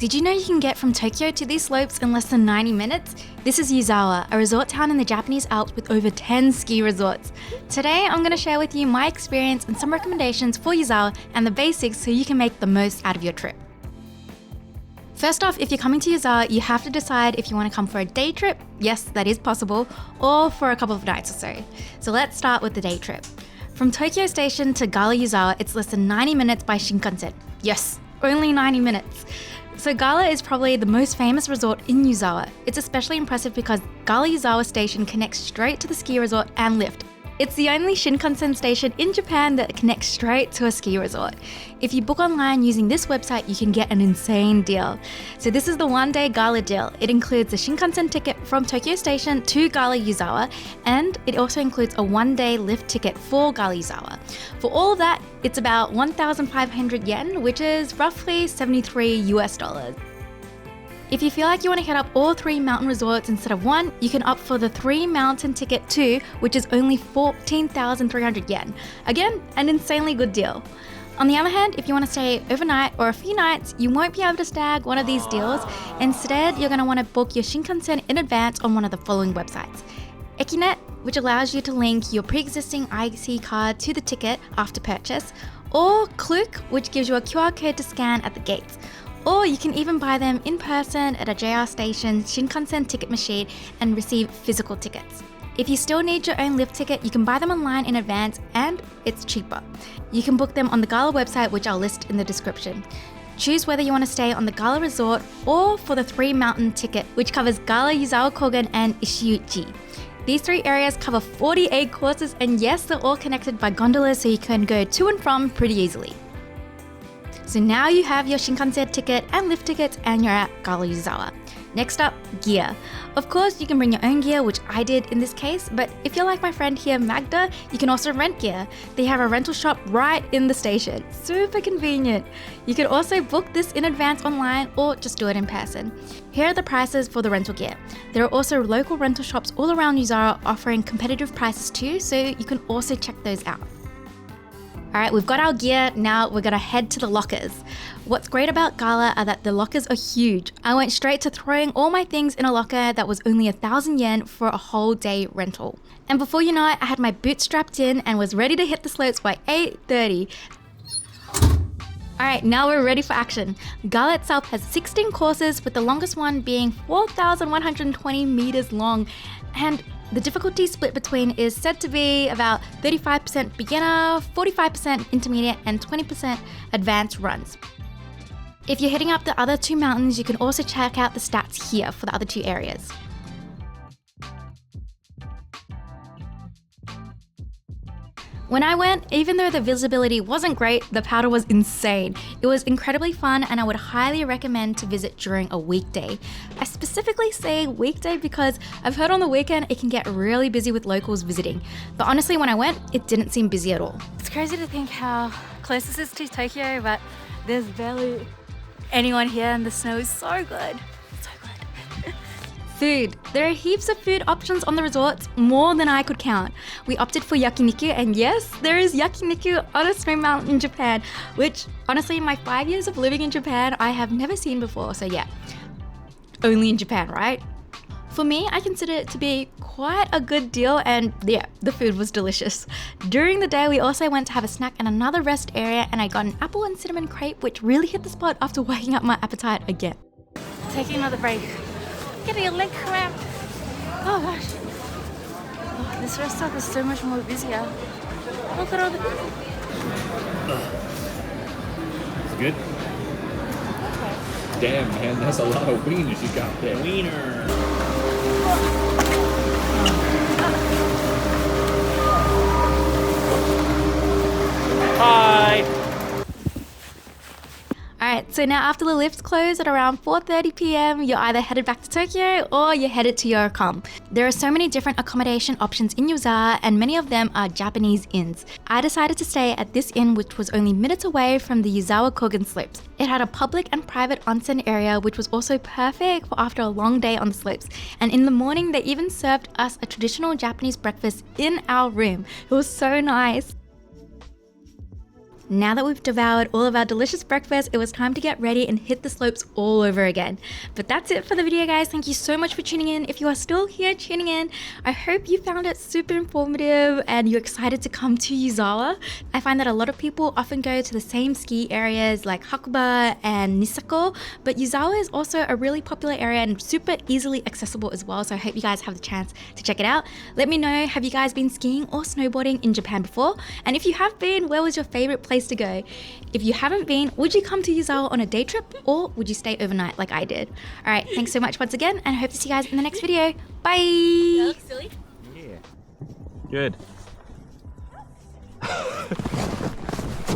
Did you know you can get from Tokyo to these slopes in less than 90 minutes? This is Yuzawa, a resort town in the Japanese Alps with over 10 ski resorts. Today, I'm going to share with you my experience and some recommendations for Yuzawa and the basics so you can make the most out of your trip. First off, if you're coming to Yuzawa, you have to decide if you want to come for a day trip, yes, that is possible, or for a couple of nights or so. So let's start with the day trip. From Tokyo Station to Gala Yuzawa, it's less than 90 minutes by Shinkansen. Yes, only 90 minutes. So Gala is probably the most famous resort in Yuzawa. It's especially impressive because Gala Yuzawa Station connects straight to the ski resort and lift. It's the only Shinkansen station in Japan that connects straight to a ski resort. If you book online using this website, you can get an insane deal. So this is the one-day Gala deal. It includes a Shinkansen ticket from Tokyo Station to Gala Yuzawa, and it also includes a one-day lift ticket for Gala Yuzawa. For all of that, it's about 1,500 yen, which is roughly $73 US. If you feel like you want to hit up all 3 mountain resorts instead of one, you can opt for the 3 mountain ticket too, which is only 14,300 yen. Again, an insanely good deal. On the other hand, if you want to stay overnight or a few nights, you won't be able to snag one of these deals. Instead, you're going to want to book your Shinkansen in advance on one of the following websites. Eki-Net, which allows you to link your pre-existing IC card to the ticket after purchase, or Klook, which gives you a QR code to scan at the gates. Or you can even buy them in person at a JR Station Shinkansen ticket machine and receive physical tickets. If you still need your own lift ticket, you can buy them online in advance and it's cheaper. You can book them on the Gala website, which I'll list in the description. Choose whether you want to stay on the Gala resort or for the 3 mountain ticket, which covers Gala Yuzawa KOGEN and ISHIUICHI. These 3 areas cover 48 courses, and yes, they're all connected by gondolas so you can go to and from pretty easily. So now you have your Shinkansen ticket and lift tickets and you're at Gala Yuzawa. Next up, gear. Of course, you can bring your own gear, which I did in this case, but if you're like my friend here, Magda, you can also rent gear. They have a rental shop right in the station. Super convenient. You can also book this in advance online or just do it in person. Here are the prices for the rental gear. There are also local rental shops all around Yuzawa offering competitive prices too, so you can also check those out. Alright, we've got our gear, now we're gonna head to the lockers. What's great about Gala are that the lockers are huge. I went straight to throwing all my things in a locker that was only 1,000 yen for a whole day rental. And before you know it, I had my boots strapped in and was ready to hit the slopes by 8:30. Alright, now we're ready for action. Gala itself has 16 courses, with the longest one being 4,120 meters long, and the difficulty split between is said to be about 35% beginner, 45% intermediate, and 20% advanced runs. If you're hitting up the other 2 mountains, you can also check out the stats here for the other 2 areas. When I went, even though the visibility wasn't great, the powder was insane. It was incredibly fun and I would highly recommend to visit during a weekday. I specifically say weekday because I've heard on the weekend it can get really busy with locals visiting. But honestly, when I went, it didn't seem busy at all. It's crazy to think how close this is to Tokyo, but there's barely anyone here and the snow is so good. Food. There are heaps of food options on the resorts, more than I could count. We opted for yakiniku, and yes, there is yakiniku on a snow mountain in Japan, which honestly in my 5 years of living in Japan, I have never seen before, so yeah. Only in Japan, right? For me, I consider it to be quite a good deal, and yeah, the food was delicious. During the day, we also went to have a snack in another rest area, and I got an apple and cinnamon crepe, which really hit the spot after waking up my appetite again. Taking another break. Getting a leg cramp. Oh gosh. Oh, this rest stop is so much more busier. Look at all the people. It's good? Okay. Damn, man, that's a lot of wieners you got there. Wiener. Hi. Alright, so now after the lifts close at around 4:30 PM, you're either headed back to Tokyo or you're headed to your ACCOM. There are so many different accommodation options in Yuzawa, and many of them are Japanese inns. I decided to stay at this inn, which was only minutes away from the Yuzawa KOGEN slopes. It had a public and private onsen area, which was also perfect for after a long day on the slopes. And in the morning, they even served us a traditional Japanese breakfast in our room. It was so nice. Now that we've devoured all of our delicious breakfast, it was time to get ready and hit the slopes all over again. But that's it for the video, guys. Thank you so much for tuning in. If you are still here tuning in, I hope you found it super informative and you're excited to come to Yuzawa. I find that a lot of people often go to the same ski areas like Hakuba and Nisako, but Yuzawa is also a really popular area and super easily accessible as well. So I hope you guys have the chance to check it out. Let me know, have you guys been skiing or snowboarding in Japan before? And if you have been, where was your favorite place to go? If you haven't been, would you come to Yuzawa on a day trip or would you stay overnight like I did? All right, thanks so much once again and I hope to see you guys in the next video. Bye! That looks silly. Yeah. Good.